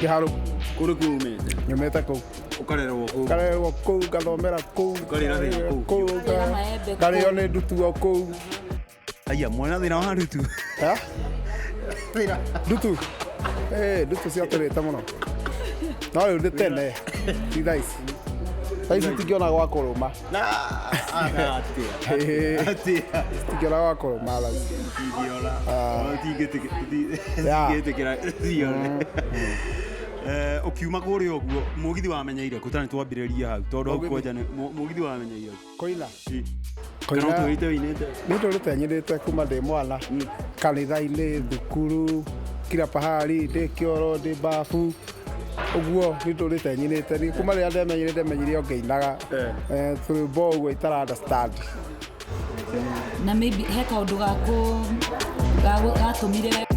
Kĩharũ. Kũrĩ kũ umĩte? Nyumĩte kũu. Ũkarererwo kũu? Ngarererwo kũu, ngathomera kũu. Ũkarĩra thĩna kũu? Ngarĩo nĩ ndutu o kũu. Aya, mwana thĩna wa ndutu? Ndutu? Ndutu ciatũrĩte mũno. No rĩu nĩ tene, ti thaa ici. Thaa ici tingĩona gwa kũrũma. Tingĩona gwa kũrũma thaa ici. Tingĩtĩkĩra cione. Ũkiuma kũrĩa ũguo, mũgithi wamenyeire kũ? Tani twambĩrĩrie hau tondũ hau kwanja mũgithi wamenyeire kũ? Kũina. Kana ũtũrĩte wĩinĩte? Nĩ ndũrĩte nyinĩte kuma ndĩ mwana, kanitha-inĩ, thukuru, kila pahali, ndĩ kĩoro, ndĩ babu. Ũguo nĩ ndũrĩte nyinĩte, kuma rĩrĩa ndemenyire o ngĩinaga tũrwĩmbo ũguo itara understand. Na maybe he kaũndũ gatũmire